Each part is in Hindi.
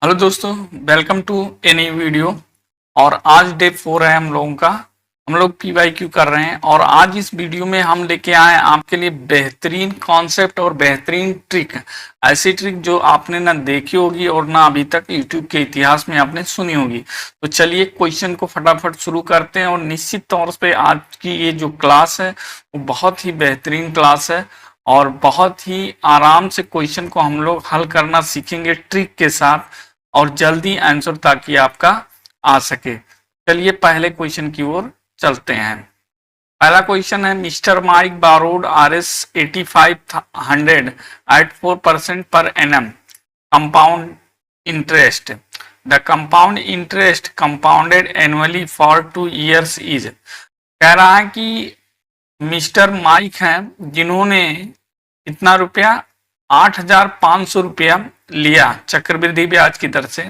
हेलो दोस्तों, welcome to a new video. और आज डे 4 है हम लोगों का। हम लोग PYQ कर रहे हैं और आज इस वीडियो में हम लेके आए हैं आपके लिए बेहतरीन कॉन्सेप्ट और बेहतरीन ट्रिक। ऐसी ट्रिक जो आपने ना देखी होगी और ना अभी तक यूट्यूब के इतिहास में आपने सुनी होगी। तो चलिए क्वेश्चन को फटाफट शुरू करते हैं। और निश्चित तौर पे आज की ये जो क्लास है वो बहुत ही बेहतरीन क्लास है और बहुत ही आराम से क्वेश्चन को हम लोग हल करना सीखेंगे ट्रिक के साथ और जल्दी आंसर ताकि आपका आ सके। चलिए पहले क्वेश्चन की ओर चलते हैं। पहला क्वेश्चन है, mister Mike borrowed RS 8500 at 4% per annum compound interest. The compound interest compounded annually for 2 years is. कह रहा है कि मिस्टर माइक हैं जिन्होंने कितना रुपया 8,500 रुपया लिया चक्रवृद्धि ब्याज की दर से।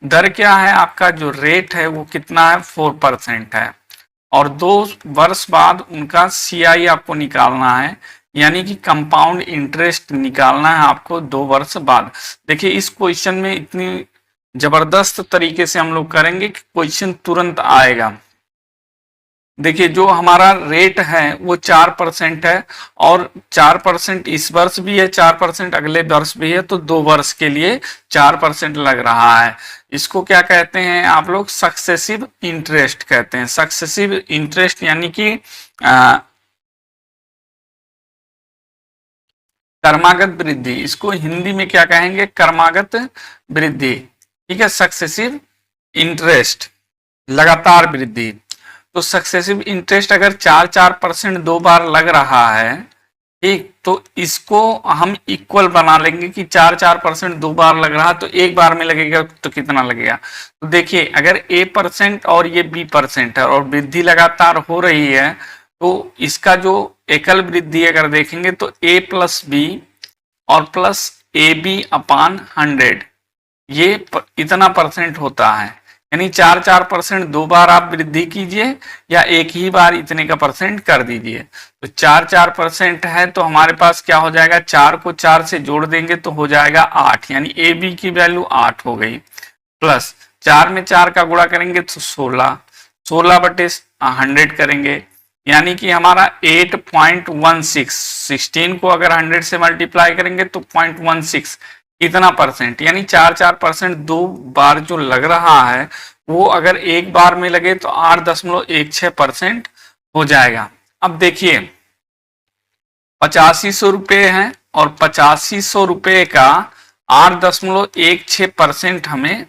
दर क्या है, आपका जो रेट है वो कितना है, 4% है। और 2 वर्ष बाद उनका CI आपको निकालना है, यानी कि कंपाउंड इंटरेस्ट निकालना है आपको 2 वर्ष बाद। देखिए इस क्वेश्चन में इतनी जबरदस्त तरीके से हम लोग करेंगे कि क्वेश्चन तुरंत आएगा। देखिए जो हमारा रेट है वो 4% है और 4% इस वर्ष भी है, 4% अगले वर्ष भी है, तो 2 वर्ष के लिए 4% लग रहा है। इसको क्या कहते हैं आप लोग, सक्सेसिव इंटरेस्ट कहते हैं। सक्सेसिव इंटरेस्ट यानी कि क्रमागत वृद्धि। इसको हिंदी में क्या कहेंगे, क्रमागत वृद्धि। ठीक है, सक्सेसिव इंटरेस्ट, लगातार वृद्धि। तो सक्सेसिव इंटरेस्ट अगर 4% 2 बार लग रहा है, ठीक, तो इसको हम इक्वल बना लेंगे कि 4% 2 बार लग रहा तो एक बार में लगेगा तो कितना लगेगा। तो देखिए अगर A% और ये B% है और वृद्धि लगातार हो रही है, तो इसका जो एकल वृद्धि अगर देखेंगे तो A + B और प्लस AB अपान 100, ये इतना परसेंट होता है। यानी 4% 2 बार आप वृद्धि कीजिए या एक ही बार इतने का परसेंट कर दीजिए। तो 4% है तो हमारे पास क्या हो जाएगा, 4 को 4 से जोड़ देंगे तो हो जाएगा 8, यानी AB की वैल्यू 8 हो गई। प्लस 4 में 4 का गुणा करेंगे तो 16/100 करेंगे, यानी कि हमारा 8.16। 16 को अगर 100 से मल्टीप्लाई करेंगे तो 0.16 इतना परसेंट, यानी 4% 2 बार जो लग रहा है वो अगर एक बार में लगे तो 8.16% हो जाएगा। अब देखिए 8500 रुपये है और 8500 रुपये का 8.16% हमें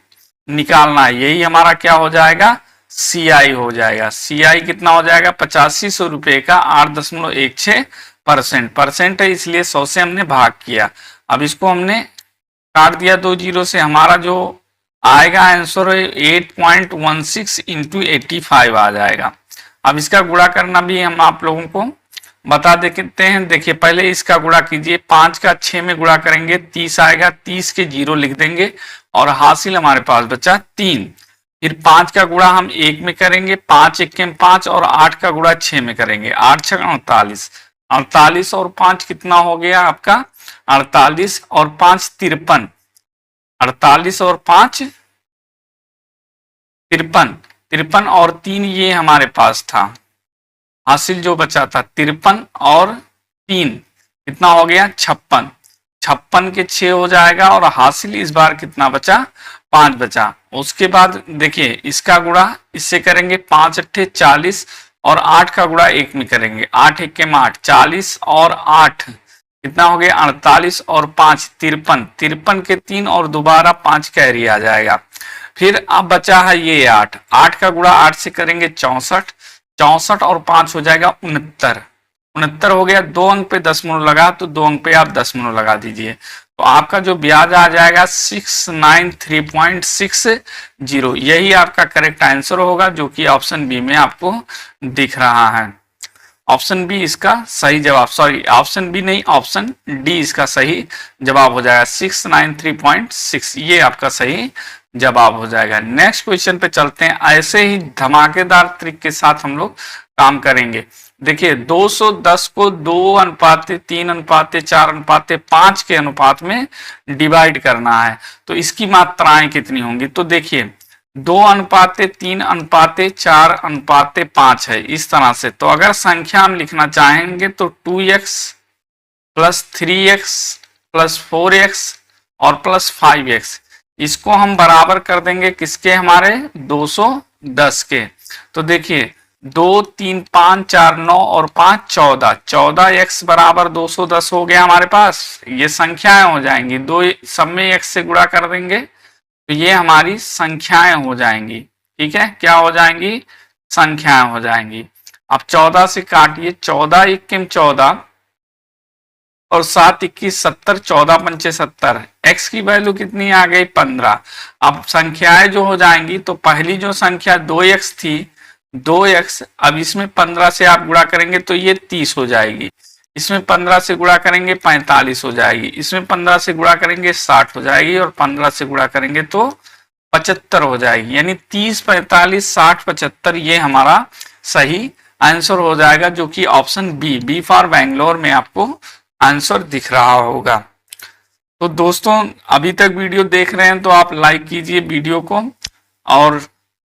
निकालना है। यही हमारा क्या हो जाएगा, CI हो जाएगा। CI कितना हो जाएगा, 8500 रुपये का 8.16%। परसेंट है इसलिए 100 से हमने भाग किया। अब इसको हमने काट दिया 2 जीरो से, हमारा जो आएगा आंसर 8.16 इंटू 85 आ जाएगा। अब इसका गुणा करना भी हम आप लोगों को बता देते हैं। देखिए पहले इसका गुणा कीजिए, 5 का 6 में गुणा करेंगे 30 आएगा, 30 के 0 लिख देंगे और हासिल हमारे पास बचा 3। फिर 5 का गुणा हम 1 में करेंगे, 5 1 में 5 और 8 का गुणा 6 में करेंगे, 8 6 48, 48 और 5 कितना हो गया आपका 48 और 5 53, 48 और 5 53, 53 और 3 ये हमारे पास था। हासिल जो बचा था 53 और 3 कितना हो गया 56, 56 के 6 हो जाएगा और हासिल इस बार कितना बचा 5 बचा। उसके बाद देखिए इसका गुणा इससे करेंगे, 5 अट्ठे 40 और 8 का गुणा 1 में करेंगे, 8 1 में 8, 40 और 8 कितना हो गया 48 और 5 53, 53 के 3 और दोबारा 5 कैरी आ जाएगा। फिर अब बचा है ये 8, 8 का गुणा 8 से करेंगे 64, 64 और 5 हो जाएगा 69, 69 हो गया। 2 अंक पे दशमलव लगा तो 2 अंक पे आप दशमलव लगा दीजिए, तो आपका जो ब्याज आ जाएगा 693.60। यही आपका करेक्ट आंसर होगा जो कि ऑप्शन बी में आपको दिख रहा है। ऑप्शन बी इसका सही जवाब, सॉरी ऑप्शन बी नहीं, ऑप्शन डी इसका सही जवाब हो जाएगा। 693.6 ये आपका सही जवाब हो जाएगा। नेक्स्ट क्वेश्चन पे चलते हैं। ऐसे ही धमाकेदार ट्रिक के साथ हम लोग काम करेंगे। देखिए 210 को 2:3:4:5 के अनुपात में डिवाइड करना है, तो इसकी मात्राएं कितनी होंगी? तो देखिए 2:3:4:5 है इस तरह से। तो अगर संख्या हम लिखना चाहेंगे तो 2x plus 3x plus 4x और प्लस 5x, इसको हम बराबर कर देंगे किसके? हमारे 210 के। तो देखिए 2 3 5 4 9 और 5 14, 14x बराबर 210 हो गया हमारे पास। ये संख्याएं हो जाएंगी, दो सब में x से गुणा कर देंगे तो ये हमारी संख्याएं हो जाएंगी। ठीक है, क्या हो जाएंगी? संख्याएं हो जाएंगी। अब 14 से काटिए, 14 1 14 और 7 21 70, 14 पंचे 70, x की वैल्यू कितनी आ गई? 15। अब संख्याएं जो हो जाएंगी, तो पहली जो संख्या 2x थी, 2x, अब इसमें 15 से आप गुणा करेंगे तो ये 30 हो जाएगी, इसमें 15 से गुणा करेंगे 45 हो जाएगी, इसमें 15 से गुणा करेंगे 60 हो जाएगी और 15 से गुणा करेंगे तो 75 हो जाएगी। यानी 30 45 60 75 ये हमारा सही आंसर हो जाएगा, जो कि ऑप्शन बी फॉर बैंगलोर में आपको आंसर दिख रहा होगा। तो दोस्तों अभी तक वीडियो देख रहे हैं तो आप लाइक कीजिए वीडियो को, और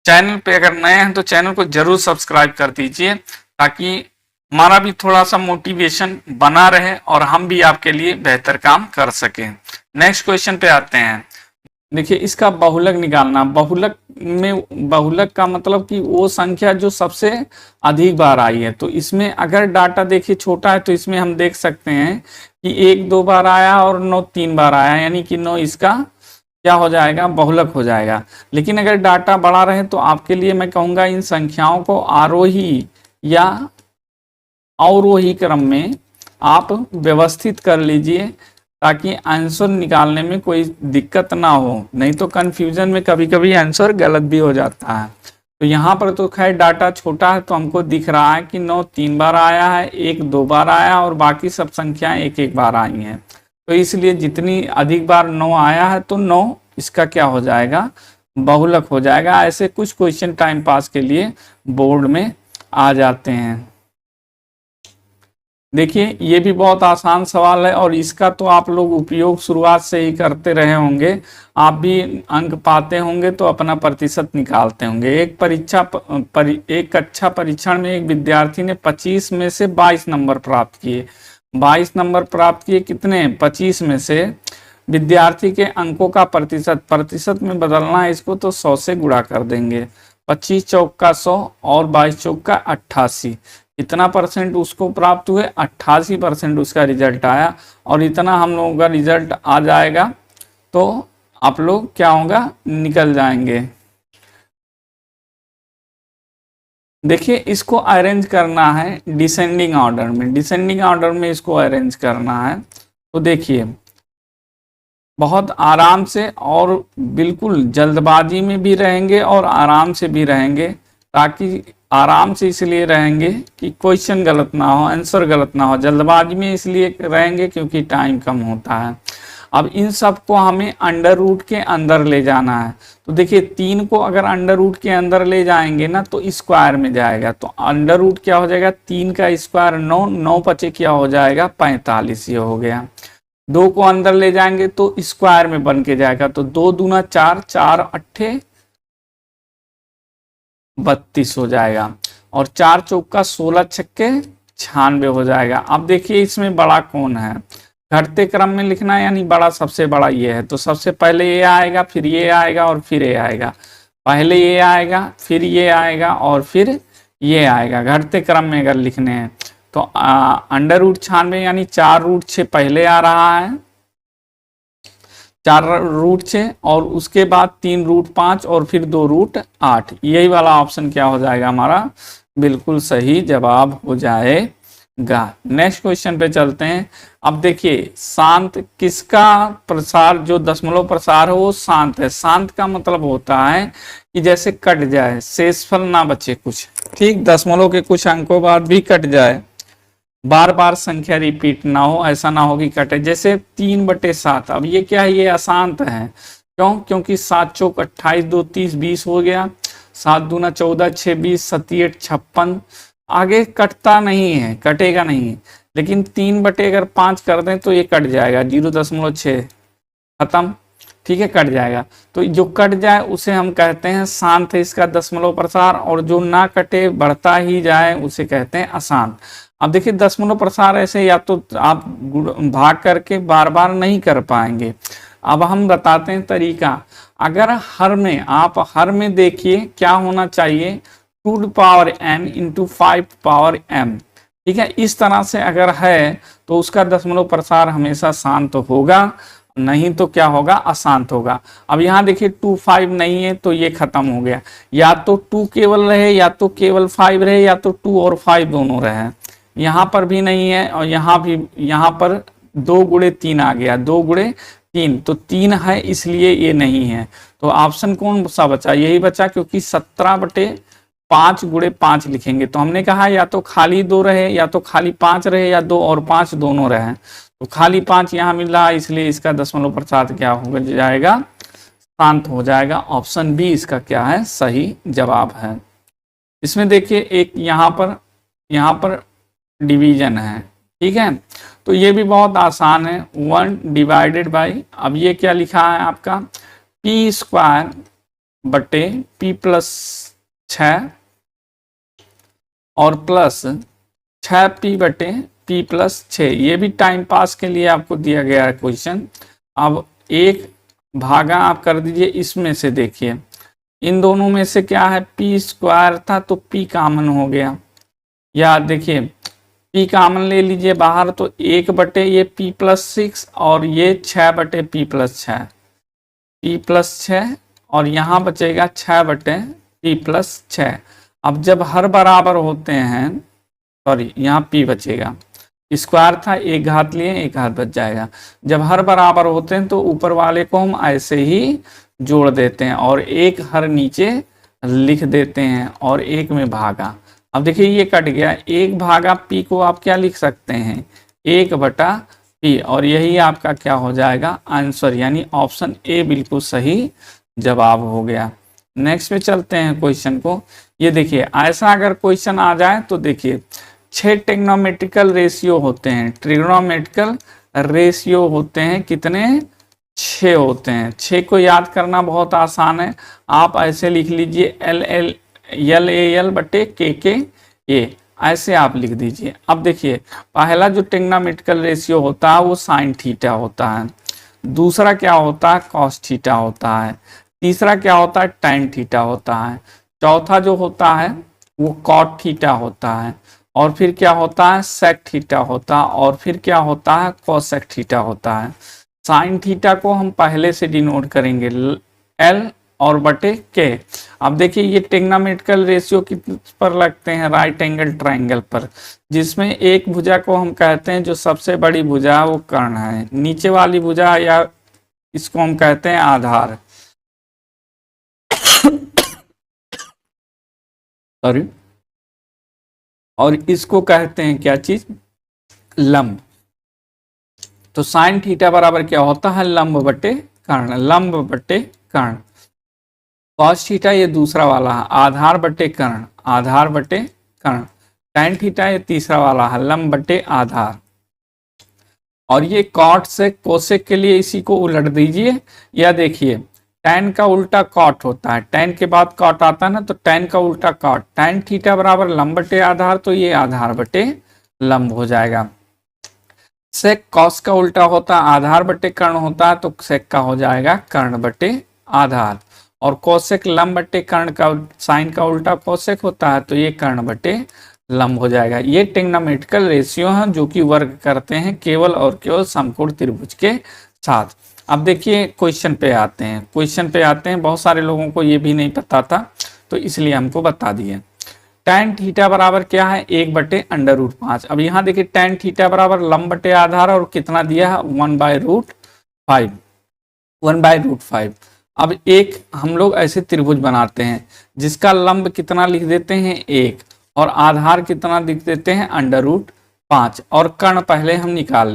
चैनल पे अगर नए हैं तो चैनल को जरूर सब्सक्राइब कर दीजिए, ताकि हमारा भी थोड़ा सा मोटिवेशन बना रहे और हम भी आपके लिए बेहतर काम कर सकें। नेक्स्ट क्वेश्चन पे आते हैं। देखिए इसका बहुलक निकालना। बहुलक में, बहुलक का मतलब कि वो संख्या जो सबसे अधिक बार आई है। तो इसमें अगर डाटा देखिए छोटा है तो इसमें हम देख सकते हैं कि 1 2 बार आया और 9 3 बार आया, यानी कि 9 इसका क्या हो जाएगा? बहुलक हो जाएगा। लेकिन अगर डाटा बड़ा रहे तो आपके लिए मैं कहूँगा इन संख्याओं को आरोही या अवरोही क्रम में आप व्यवस्थित कर लीजिए, ताकि आंसर निकालने में कोई दिक्कत ना हो, नहीं तो कंफ्यूजन में कभी कभी आंसर गलत भी हो जाता है। तो यहाँ पर तो खैर डाटा छोटा है तो हमको दिख रहा है कि 9 3 बार आया है, 1 2 बार आया और बाकी सब संख्याएं 1 1 बार आई हैं। तो इसलिए जितनी अधिक बार 9 आया है तो 9 इसका क्या हो जाएगा? बहुलक हो जाएगा। ऐसे कुछ क्वेश्चन टाइम पास के लिए बोर्ड में आ जाते हैं। देखिए ये भी बहुत आसान सवाल है और इसका तो आप लोग उपयोग शुरुआत से ही करते रहे होंगे, आप भी अंक पाते होंगे तो अपना प्रतिशत निकालते होंगे। एक कक्षा परीक्षण में एक विद्यार्थी ने 25 में से 22 नंबर प्राप्त किए। 22 नंबर प्राप्त किए कितने? 25 में से। विद्यार्थी के अंकों का प्रतिशत में बदलना है इसको, तो 100 से गुणा कर देंगे। 25 चौक का 100 और 22 चौक का 88, इतना परसेंट उसको प्राप्त हुए, 88% उसका रिजल्ट आया। और इतना हम लोगों का रिजल्ट आ जाएगा तो आप लोग क्या होगा? निकल जाएंगे। देखिए इसको अरेंज करना है डिसेंडिंग ऑर्डर में, डिसेंडिंग ऑर्डर में इसको अरेंज करना है। तो देखिए बहुत आराम से और बिल्कुल जल्दबाजी में भी रहेंगे और आराम से भी रहेंगे, ताकि आराम से इसलिए रहेंगे कि क्वेश्चन गलत ना हो, आंसर गलत ना हो। जल्दबाजी में इसलिए रहेंगे क्योंकि टाइम कम होता है। अब इन सब को हमें अंडर रूट के अंदर ले जाना है। तो देखिए 3 को अगर अंडर रूट के अंदर ले जाएंगे ना तो स्क्वायर में जाएगा। तो अंडर रूट क्या हो जाएगा? 3 का स्क्वायर 9, 9 पचे क्या हो जाएगा? 45, ये हो गया। 2 को अंदर ले जाएंगे तो स्क्वायर में बन के जाएगा। तो 2 दूना 4, 4 अट्ठे 32 हो जाएगा और 4 चौका 16 छक्के 96 हो जाएगा। अब देखिए इसमें बड़ा कौन है? घटते क्रम में लिखना है, यानी बड़ा सबसे बड़ा ये है। तो सबसे पहले ये आएगा, फिर ये आएगा और फिर ये आएगा। पहले ये आएगा, फिर ये आएगा और फिर ये आएगा। घटते क्रम में अगर लिखने हैं तो अंडर रूट 96 यानी 4 रूट 6 पहले आ रहा है, 4 रूट 6 और उसके बाद 3 रूट 5 और फिर 2 रूट 8। यही वाला ऑप्शन क्या हो जाएगा? हमारा बिल्कुल सही जवाब हो जाएगा। नेक्स्ट क्वेश्चन पे चलते हैं। अब देखिए शांत किसका प्रसार, जो दशमलव प्रसार हो वो शांत है। शांत का मतलब होता है कि जैसे कट जाए, शेषफल ना बचे कुछ, ठीक, दशमलव के कुछ अंकों बाद भी कट जाए, बार बार संख्या रिपीट ना हो, ऐसा ना हो कि कटे। जैसे 3/7, अब ये क्या है? ये अशांत है। क्यों? क्योंकि 7 चौक 28, 2 30, 20 हो गया। 7 दूना 14, 6 20, 7 8 56, आगे कटता नहीं है, कटेगा नहीं, लेकिन 3 बटे अगर 5 कर दें तो ये कट जाएगा, 0.6 खत्म, ठीक है, कट जाएगा। तो जो कट जाए उसे हम कहते हैं शांत है इसका दशमलव प्रसार, और जो ना कटे बढ़ता ही जाए उसे कहते हैं अशांत। अब देखिए दशमलव प्रसार ऐसे या तो आप भाग करके बार बार नहीं कर पाएंगे। अब हम बताते हैं तरीका। अगर हर में, आप हर में देखिए क्या होना चाहिए, 2n इंटू 5m, ठीक है, इस तरह से अगर है तो उसका दशमलव प्रसार हमेशा शांत होगा, नहीं तो क्या होगा, अशांत होगा। अब यहाँ देखिए 2 5 नहीं है तो ये खत्म हो गया, या तो 2 केवल रहे या तो केवल 5 रहे, या तो 2 और 5 दोनों रहे। यहाँ पर भी नहीं है, और यहाँ भी, यहाँ पर 2 गुणे 3 आ गया, 2 गुणे 3, तो 3 है इसलिए ये नहीं है। तो ऑप्शन कौन सा बचा, यही बचा, क्योंकि 17/5 गुणे 5 लिखेंगे। तो हमने कहा या तो खाली 2 रहे, या तो खाली 5 रहे, या 2 और 5 दोनों रहे। तो खाली 5 यहाँ मिल रहा है, इसलिए इसका दशमलव प्रसार क्या हो जाएगा, शांत हो जाएगा। ऑप्शन बी इसका क्या है, सही जवाब है। इसमें देखिए एक यहाँ पर डिवीजन है, ठीक है, तो ये भी बहुत आसान है, 1 डिवाइडेड बाई, अब ये क्या लिखा है आपका, p² बटे p+6 और प्लस 6p बटे p+6। ये भी टाइम पास के लिए आपको दिया गया है क्वेश्चन। अब एक भागा आप कर दीजिए, इसमें से देखिए इन दोनों में से क्या है, p² था तो p कॉमन हो गया, या देखिए p कॉमन ले लीजिए बाहर, तो 1 बटे ये p+6 और ये 6 बटे p+6, p+6, और यहाँ बचेगा 6 बटे p+6। अब जब हर बराबर होते हैं, सॉरी यहाँ p बचेगा, स्क्वायर था, एक घात लिए, एक घात बच जाएगा। जब हर बराबर होते हैं तो ऊपर वाले को हम ऐसे ही जोड़ देते हैं और एक हर नीचे लिख देते हैं और एक में भागा। अब देखिए ये कट गया, 1 भागा p को आप क्या लिख सकते हैं, 1 बटा p, और यही आपका क्या हो जाएगा, आंसर, यानी ऑप्शन ए बिल्कुल सही जवाब हो गया। नेक्स्ट पे चलते हैं क्वेश्चन को। ये देखिए ऐसा अगर क्वेश्चन आ जाए तो देखिए 6 ट्रिग्नोमेट्रिकल रेशियो होते हैं, ट्रिग्नोमेट्रिकल रेशियो होते हैं कितने, 6 होते हैं। 6 को याद करना बहुत आसान है, आप ऐसे लिख लीजिए LL बटे KK, ऐसे आप लिख दीजिए। अब देखिए पहला जो ट्रिग्नोमेट्रिकल रेशियो होता है वो साइन थीटा होता है, दूसरा क्या होता है, कॉस थीटा होता है, तीसरा क्या होता है, टैन थीटा होता है, चौथा जो होता है वो कॉट थीटा होता है, और फिर क्या होता है, सेक थीटा होता है, और फिर क्या होता है, कोसेक थीटा होता है। साइन थीटा को हम पहले से डिनोट करेंगे L और बटे K। अब देखिए ये ट्रिग्नोमेट्रिकल रेशियो किस पर लगते हैं, राइट एंगल ट्राइंगल पर, जिसमें एक भुजा को हम कहते हैं, जो सबसे बड़ी भुजा है वो कर्ण है, नीचे वाली भुजा या इसको हम कहते हैं आधार, सॉरी, और इसको कहते हैं क्या चीज, लंब। तो साइन थीटा बराबर क्या होता है, लंब बटे कर्ण, लंब बटे कर्ण। कॉस थीटा ये दूसरा वाला है, आधार बटे कर्ण, आधार बटे कर्ण। टैन थीटा ये तीसरा वाला है, लंब बटे आधार। और ये कॉट से कोसेक के लिए इसी को उलट दीजिए, या देखिए टैन का उल्टा कॉट होता है, टैन के बाद कॉट आता है ना, तो टैन का उल्टा कॉट, टैन थीटा बराबर लंब बटे आधार, तो ये आधार बटे लंब हो जाएगा। सेक कॉस का उल्टा होता है, आधार बटे कर्ण होता है, तो सेक का हो जाएगा कर्ण बटे आधार। और कोसेक लंब बटे कर्ण का, साइन का उल्टा कोसेक होता है, तो ये कर्ण बटे लंब हो जाएगा। ये ट्रिग्नोमेट्रिकल रेशियो हैं जो कि वर्ग करते हैं केवल और केवल समकोण त्रिभुज के साथ। अब देखिए क्वेश्चन पे आते हैं, बहुत सारे लोगों को ये भी नहीं पता था तो इसलिए हमको बता दिए। टैन थीटा बराबर क्या है, 1 बटे √5। अब यहाँ देखिए टैन थीटा बराबर लंब बटे आधार, और कितना दिया है, 1/√5, 1/√5। अब एक हम लोग ऐसे त्रिभुज बनाते हैं जिसका लंब कितना लिख देते हैं 1, और आधार कितना लिख देते हैं √5, और कर्ण पहले हम निकाल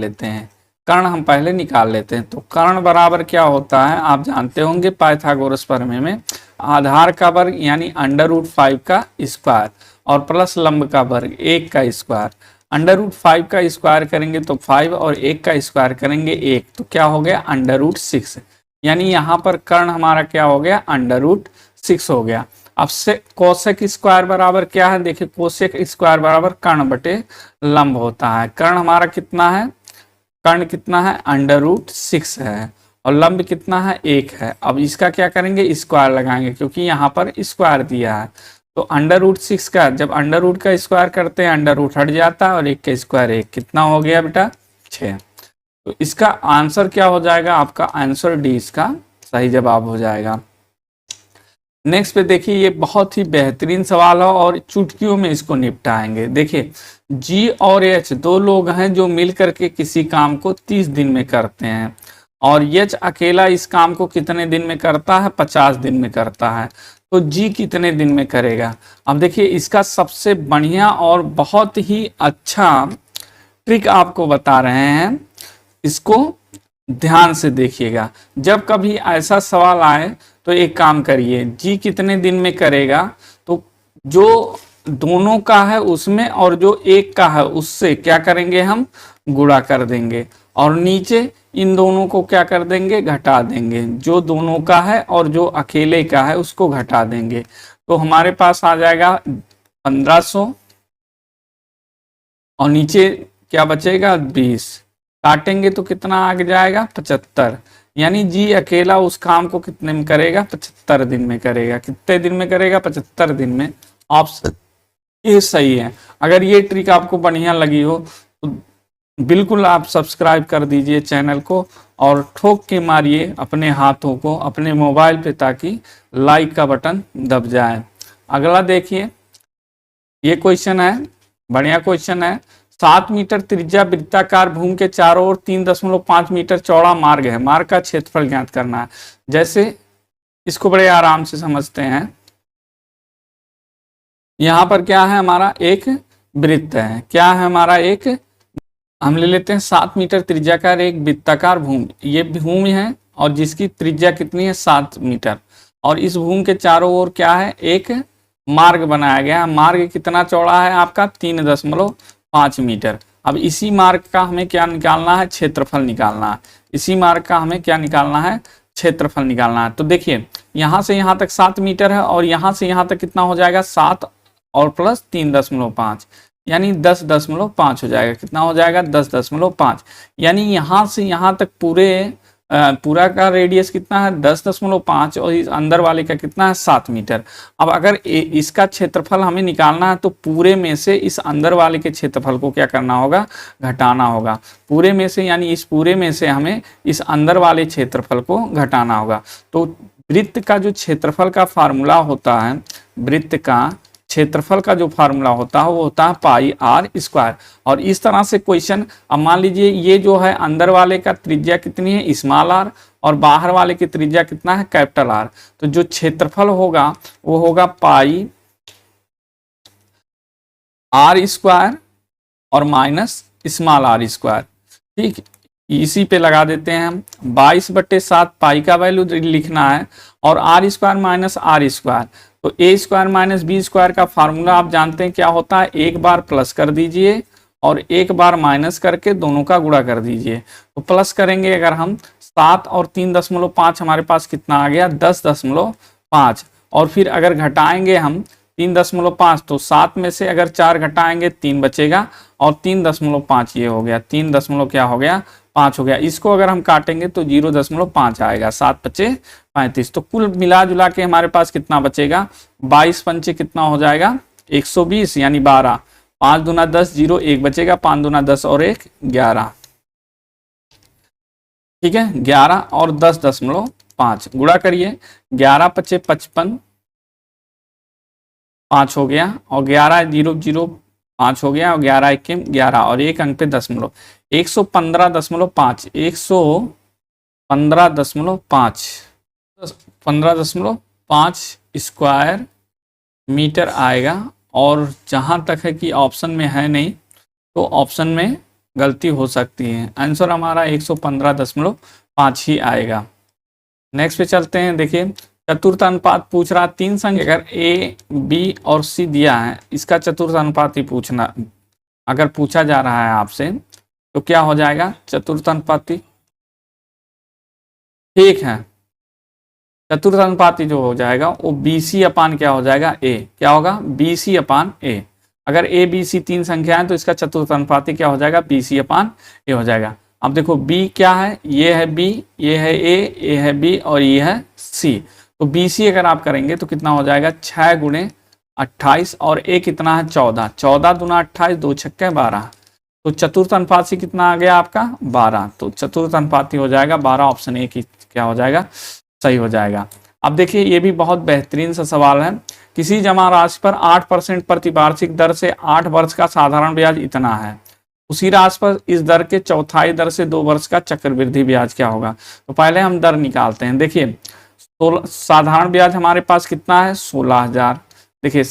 लेते हैं, तो कर्ण बराबर क्या होता है, आप जानते होंगे पाइथागोरस प्रमेय में, आधार का वर्ग यानी √5 का स्क्वायर, और प्लस लंब का वर्ग 1 का स्क्वायर। अंडर रूट 5 का स्क्वायर करेंगे तो 5 और 1 का स्क्वायर करेंगे 1, तो क्या हो गया अंडर रूट 6। यानी यहाँ पर कर्ण हमारा क्या हो गया अंडर रूट 6 हो गया। अब से कोसेक स्क्वायर बराबर क्या है, देखिए कोसेक स्क्वायर बराबर कर्ण बटे लंब होता है। कर्ण हमारा कितना है, कर्ण कितना है अंडर रूट 6 है और लंब कितना है 1 है। अब इसका क्या करेंगे स्क्वायर लगाएंगे क्योंकि यहाँ पर स्क्वायर दिया है। तो अंडर रूट 6 का जब अंडर रूट का स्क्वायर करते हैं अंडर रूट हट जाता है और 1 का स्क्वायर 1, कितना हो गया बेटा 6। तो इसका आंसर क्या हो जाएगा, आपका आंसर डी इसका सही जवाब हो जाएगा। नेक्स्ट पे देखिए ये बहुत ही बेहतरीन सवाल है और चुटकियों में इसको निपटाएंगे। देखिए जी और एच दो लोग हैं जो मिल करके किसी काम को 30 दिन में करते हैं और एच अकेला इस काम को कितने दिन में करता है, 50 दिन में करता है। तो जी कितने दिन में करेगा। अब देखिए इसका सबसे बढ़िया और बहुत ही अच्छा ट्रिक आपको बता रहे हैं, इसको ध्यान से देखिएगा। जब कभी ऐसा सवाल आए तो एक काम करिए, जी कितने दिन में करेगा तो जो दोनों का है उसमें और जो एक का है उससे क्या करेंगे हम गुणा कर देंगे और नीचे इन दोनों को क्या कर देंगे घटा देंगे। जो दोनों का है और जो अकेले का है उसको घटा देंगे तो हमारे पास आ जाएगा 1500 और नीचे क्या बचेगा 20। काटेंगे तो कितना आ जाएगा 75। यानी जी अकेला उस काम को कितने में करेगा 75 दिन में करेगा। कितने दिन में करेगा 75 दिन में। ऑप्शन ये सही है। अगर ये ट्रिक आपको बढ़िया लगी हो तो बिल्कुल आप सब्सक्राइब कर दीजिए चैनल को और ठोक के मारिए अपने हाथों को अपने मोबाइल पे ताकि लाइक का बटन दब जाए। अगला देखिए ये क्वेश्चन है, बढ़िया क्वेश्चन है। 7 मीटर त्रिज्या वृत्ताकार भूमि के चारों ओर 3.5 मीटर चौड़ा मार्ग है। मार्ग का क्षेत्रफल ज्ञात करना है। जैसे इसको बड़े आराम से समझते हैं। यहाँ पर क्या है हमारा एक वृत्त है, क्या है हमारा एक, हम ले लेते हैं 7 मीटर त्रिज्या का एक वृत्ताकार भूमि। ये भूमि है और जिसकी त्रिज्या कितनी है 7 मीटर और इस भूमि के चारों ओर क्या है एक मार्ग बनाया गया। मार्ग कितना चौड़ा है आपका 3.5 मीटर। अब इसी मार्ग का हमें क्या निकालना है क्षेत्रफल निकालना है। इसी मार्ग का हमें क्या निकालना है क्षेत्रफल निकालना है। तो देखिए यहाँ से यहाँ तक 7 मीटर है और यहाँ से यहाँ तक कितना हो जाएगा 7 और प्लस 3.5 यानी 10.5 हो जाएगा। कितना हो जाएगा 10.5। यानी यहाँ से यहाँ तक पूरा का रेडियस कितना है 10.5 और इस अंदर वाले का कितना है 7 मीटर। अब अगर इसका क्षेत्रफल हमें निकालना है तो पूरे में से इस अंदर वाले के क्षेत्रफल को क्या करना होगा घटाना होगा। पूरे में से यानी इस पूरे में से हमें इस अंदर वाले क्षेत्रफल को घटाना होगा। तो वृत्त का जो क्षेत्रफल का फार्मूला होता है, वृत्त का क्षेत्रफल का जो फार्मूला होता है वो होता है पाई आर स्क्वायर। और इस तरह से क्वेश्चन, अब मान लीजिए ये जो है अंदर वाले का त्रिज्या कितनी है स्मॉल आर और बाहर वाले की त्रिज्या कितना है कैपिटल आर। तो जो क्षेत्रफल होगा वो होगा पाई आर स्क्वायर और माइनस स्मॉल आर स्क्वायर। ठीक, इसी पे लगा देते हैं हम 22/7 पाई का वैल्यू लिखना है और R square minus R square. तो A square minus B square का फार्मूला आप जानते हैं क्या होता है, एक बार प्लस कर दीजिए और एक बार माइनस करके दोनों का गुणा कर दीजिए। तो प्लस करेंगे अगर हम 7 और 3.5 हमारे पास कितना आ गया 10.5 और फिर अगर घटाएंगे हम 3.5 तो 7 में से अगर 4 घटाएंगे 3 बचेगा और 3.5 ये हो गया 3 दशमलव क्या हो गया 5 हो गया। इसको अगर हम काटेंगे तो 0.5 आएगा। 7 बचे 35। तो कुल मिला जुला के हमारे पास कितना बचेगा 22 पंचे कितना हो जाएगा 120 यानी 12। 5 दूना 10 0 1 बचेगा। 5 दूना 10 और 1 11। ठीक है 11 और 10.5 गुणा करिए 11 पचे 55 5 हो गया और 11 0 0 5 हो गया और 11 1 11 और एक अंक पे दशमलव 115.5 15.5 स्क्वायर मीटर आएगा। और जहाँ तक है कि ऑप्शन में है नहीं तो ऑप्शन में गलती हो सकती है। आंसर हमारा 115.5 ही आएगा। नेक्स्ट पे चलते हैं। देखिए चतुर्थ अनुपात पूछ रहा, 3 संख्या अगर ए बी और सी दिया है, इसका चतुर्थ अनुपात ही पूछना, अगर पूछा जा रहा है आपसे तो क्या हो जाएगा, चतुर्थ अनुपाती। ठीक है, चतुर्थ अनुपाती जो हो जाएगा वो बी सी अपान क्या हो जाएगा, ए, क्या होगा, बी सी अपान ए। अगर ए बी सी 3 संख्या है तो इसका चतुर्थ अनुपाती क्या हो जाएगा, बी सी अपान ए हो जाएगा। अब देखो बी क्या है, ये है बी, ये है ए, ये है बी और ये है सी। तो बी सी अगर आप करेंगे तो कितना हो जाएगा, 6 गुणे 28 और ए कितना है 14, 14 दूना 28, 2 छक्के 12। तो चतुर्थ अनुपाती कितना आ गया आपका 12। तो चतुर्थ अनुपाती हो जाएगा 12, ऑप्शन ए की क्या हो जाएगा, सही हो जाएगा। अब देखिए ये भी बहुत बेहतरीन सा सवाल है। किसी जमा राशि पर 8% प्रतिवार्षिक दर से 8 वर्ष का साधारण ब्याज इतना है, उसी राशि पर इस दर के चौथाई दर से 2 वर्ष का चक्रवृद्धि ब्याज क्या होगा। तो पहले हम दर निकालते हैं। देखिए साधारण ब्याज हमारे पास कितना है 16,000। देखिए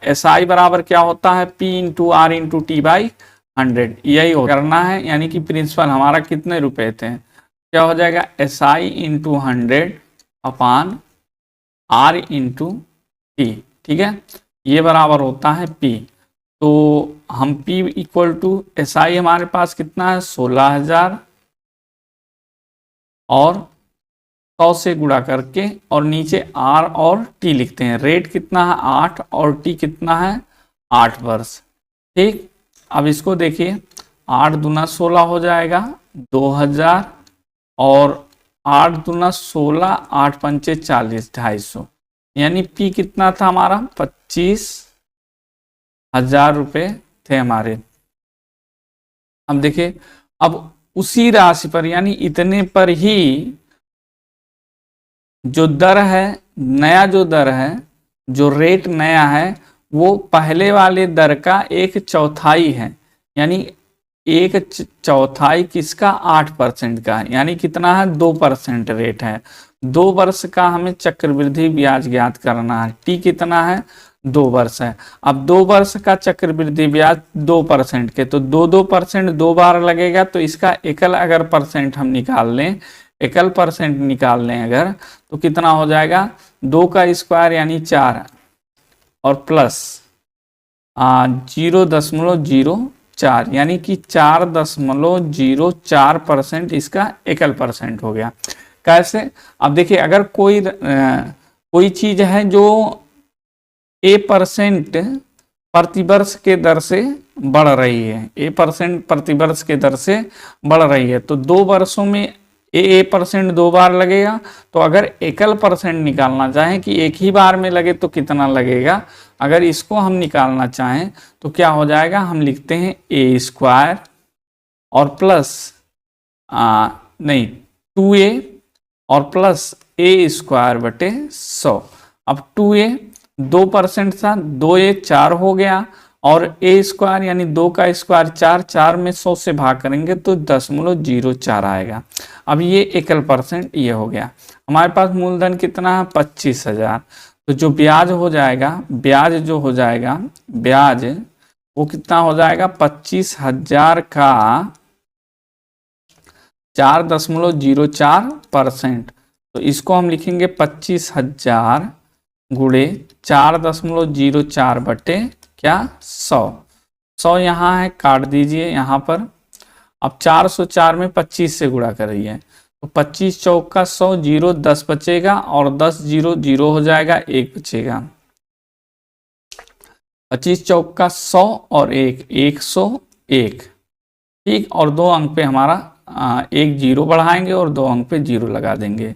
एस आई बराबर क्या होता है, P into R into T by 100, यही करना है। यानी कि प्रिंसिपल हमारा कितने रुपए थे, क्या हो जाएगा, S I into 100 upon R into T. ठीक है, ये बराबर होता है पी। तो हम P equal to S I हमारे पास कितना है 16,000 और 100 से गुणा करके और नीचे R और T लिखते हैं। रेट कितना है 8 और T कितना है 8 वर्ष। ठीक, अब इसको देखिए 8 दूना 16 हो जाएगा 2000 और 8 दूना 16, 8 पंचे 40, 250। यानी P कितना था हमारा 25,000 रुपये थे हमारे। अब देखिए अब उसी राशि पर यानी इतने पर ही जो दर है, नया जो दर है, जो रेट नया है वो पहले वाले दर का 1/4 है। यानी 1/4 किसका 8% का, यानी कितना है 2% रेट है। 2 वर्ष का हमें चक्रवृद्धि ब्याज ज्ञात करना है। टी कितना है 2 वर्ष है। अब 2 वर्ष का चक्रवृद्धि ब्याज 2% के, तो 2% 2 बार लगेगा। तो इसका एकल अगर परसेंट हम निकाल लें, एकल परसेंट निकाल लें अगर, तो कितना हो जाएगा 2 का स्क्वायर यानी 4 और प्लस 0.04 यानी कि 4.04% इसका एकल परसेंट हो गया। कैसे, अब देखिए अगर कोई चीज है जो A% प्रतिवर्ष के दर से बढ़ रही है, A% प्रतिवर्ष के दर से बढ़ रही है, तो 2 वर्षों में A% 2 बार लगेगा। तो अगर एकल परसेंट निकालना चाहें कि एक ही बार में लगे तो कितना लगेगा, अगर इसको हम निकालना चाहें तो क्या हो जाएगा, हम लिखते हैं A² और प्लस 2A और प्लस A² बटे 100। अब 2A 2% था, 2A 4 हो गया और A² यानी 2 का स्क्वायर 4, 4 में 100 से भाग करेंगे तो 0.04 आएगा। अब ये एकल परसेंट ये हो गया। हमारे पास मूलधन कितना है 25,000। तो जो ब्याज हो जाएगा, ब्याज जो हो जाएगा, ब्याज वो कितना हो जाएगा 25,000 का 4.04%। तो इसको हम लिखेंगे 25,000 गुणे 4.04 बटे क्या 100। 100 यहाँ है, काट दीजिए यहाँ पर। अब 404 में 25 से गुणा करिए तो 25 चौका 100, 0 10 बचेगा और 10 0 0 हो जाएगा, 1 बचेगा। 25 चौका 100 और 1 101। ठीक, और 2 अंक पे हमारा 1 0 बढ़ाएंगे और 2 अंक पे 0 लगा देंगे।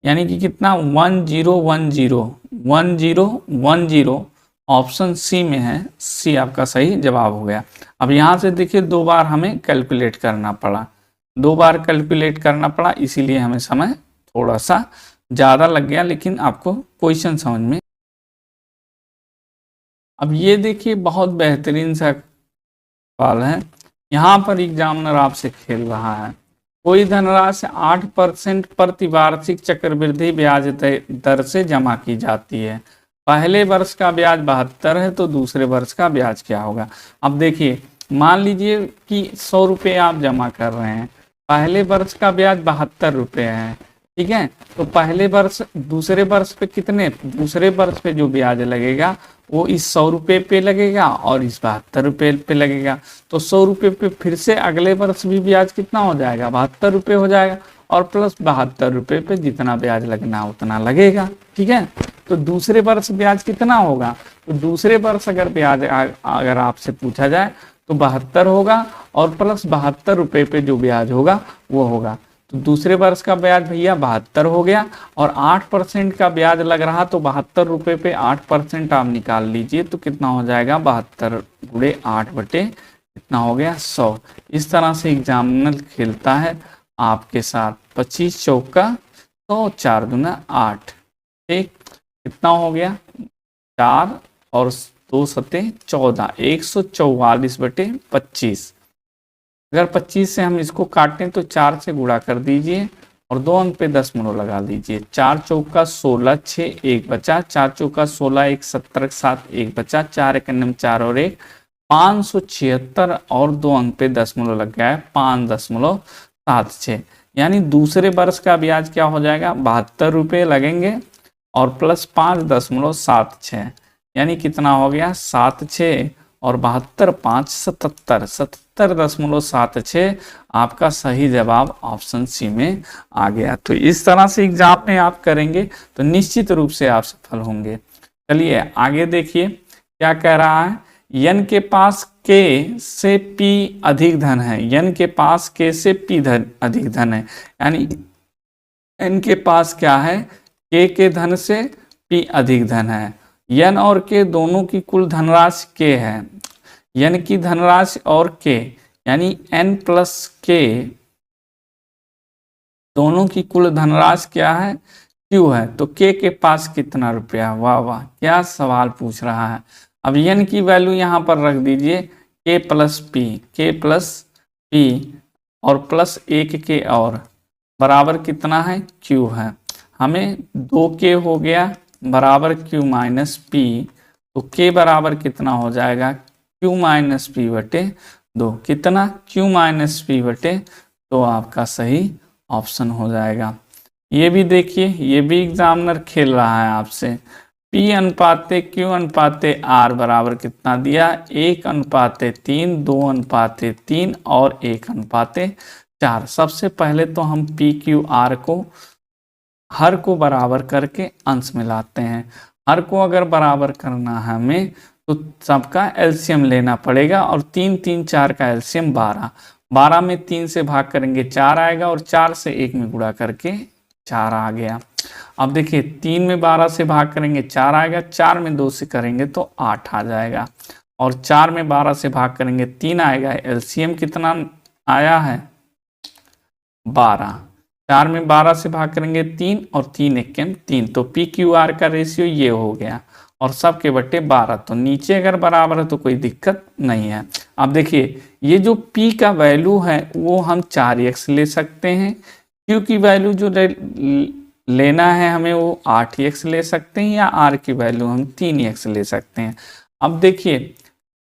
यानी कि कितना 1010 ऑप्शन सी में है। सी आपका सही जवाब हो गया। अब यहाँ से देखिए 2 बार हमें कैलकुलेट करना पड़ा, 2 बार कैलकुलेट करना पड़ा, इसीलिए हमें समय थोड़ा सा ज़्यादा लग गया, लेकिन आपको क्वेश्चन समझ में। अब ये देखिए बहुत बेहतरीन सा सवाल है। यहाँ पर एग्जामिनर आपसे खेल रहा है, कोई धनराशि 8% प्रतिवार्षिक चक्रवृद्धि ब्याज दर से जमा की जाती है। पहले वर्ष का ब्याज 72 है तो दूसरे वर्ष का ब्याज क्या होगा। अब देखिए मान लीजिए कि 100 रुपये आप जमा कर रहे हैं, पहले वर्ष का ब्याज 72 रुपये है, ठीक है। तो पहले वर्ष दूसरे वर्ष पे कितने, दूसरे वर्ष पे जो ब्याज लगेगा वो इस 100 रुपये पे लगेगा और इस 72 रुपये पे लगेगा। तो 100 रुपये पे फिर से अगले वर्ष भी ब्याज कितना हो जाएगा, 72 रुपये हो जाएगा, और प्लस 72 रुपये पे जितना ब्याज लगना उतना लगेगा। ठीक है। तो दूसरे वर्ष ब्याज कितना होगा, तो दूसरे वर्ष अगर ब्याज अगर आपसे पूछा जाए तो 72 होगा, और प्लस 72 रुपये पे जो ब्याज होगा वो होगा। तो दूसरे वर्ष का ब्याज भैया 72 हो गया, और 8% का ब्याज लग रहा, तो 72 रुपये पे 8% आप निकाल लीजिए तो कितना हो जाएगा, 72 गुणे 8 बटे कितना हो गया, 100। इस तरह से एग्जामिनर खेलता है आपके साथ। 25 चौका 100, 4 दूना 8, ठीक, कितना हो गया 4 और 2 सते 14, 144 बटे 25। अगर 25 से हम इसको काटें तो 4 से गुणा कर दीजिए और 2 अंक पे 10 लगा दीजिए। 4 चौका 16, 6 1 बचा, 4 चौका 16, 1 17, 7 1 बचा, 4 1 4 और 1 576, और 2 अंक पे 10 लग गया है 5.76। यानी दूसरे वर्ष का ब्याज क्या हो जाएगा, 72 रुपये लगेंगे और प्लस 5.76, यानी कितना हो गया 76 और 72 5 77, 77.76 आपका सही जवाब ऑप्शन सी में आ गया। तो इस तरह से एग्जाम में आप करेंगे तो निश्चित रूप से आप सफल होंगे। चलिए आगे देखिए क्या कह रहा है, यन के पास के से पी अधिक धन है, यन के पास के से पी अधिक धन है, यानी एन के पास क्या है, के धन से पी अधिक धन है। यन और के दोनों की कुल धनराशि के है, यन की धनराशि और के यानी एन प्लस के दोनों की कुल धनराशि क्या है, क्यू है। तो के पास कितना रुपया, वाह वाह क्या सवाल पूछ रहा है। अब यन की वैल्यू यहाँ पर रख दीजिए के प्लस पी और प्लस 1 के और बराबर कितना है, क्यू है। हमें 2 के हो गया बराबर क्यू माइनस पी, तो के बराबर कितना हो जाएगा, क्यू माइनस पी बटे 2, कितना क्यू माइनस पी बटे 2 आपका सही ऑप्शन हो जाएगा। ये भी देखिए, ये भी एग्जामिनर खेल रहा है आपसे। P अनुपाते Q अनुपाते R बराबर कितना दिया, 1 अनुपाते 3, 2 अनुपाते 3 और 1 अनुपाते 4। सबसे पहले तो हम P Q R को हर को बराबर करके अंश में लाते हैं। हर को अगर बराबर करना है हमें तो सबका एलसीएम लेना पड़ेगा, और 3 3 4 का एलसीएम 12, 12 में 3 से भाग करेंगे 4 आएगा, और 4 से 1 में गुणा करके 4 आ गया। अब देखिए 3 में 12 से भाग करेंगे 4 आएगा, 4 में 2 से करेंगे तो 8 आ जाएगा, और 4 में 12 से भाग करेंगे 3 आएगा। एलसीएम कितना आया है 12, 4 में 12 से भाग करेंगे 3 और 3 1 3, तो पी क्यू आर का रेशियो ये हो गया, और सब के बट्टे 12। तो नीचे अगर बराबर है तो कोई दिक्कत नहीं है। अब देखिए ये जो P का वैल्यू है वो हम 4x ले सकते हैं, Q की वैल्यू जो लेना है हमें वो 8x ले सकते हैं, या R की वैल्यू हम 3x ले सकते हैं। अब देखिए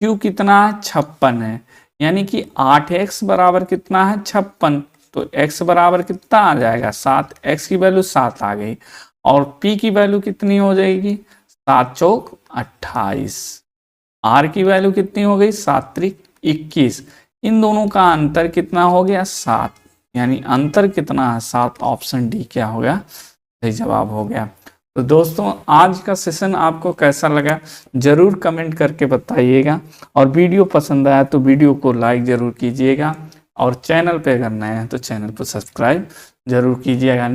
Q कितना है 56 है, यानी कि 8x बराबर कितना है 56, तो x बराबर कितना आ जाएगा 7, x की वैल्यू 7 आ गई, और P की वैल्यू कितनी हो जाएगी 7 चौक 28, R की वैल्यू कितनी हो गई 7 त्रिक 21। इन दोनों का अंतर कितना हो गया 7, यानी अंतर कितना है 7, ऑप्शन डी क्या हो गया सही जवाब हो गया। तो दोस्तों आज का सेशन आपको कैसा लगा जरूर कमेंट करके बताइएगा, और वीडियो पसंद आया तो वीडियो को लाइक जरूर कीजिएगा, और चैनल पे अगर नए हैं तो चैनल को सब्सक्राइब जरूर कीजिएगा।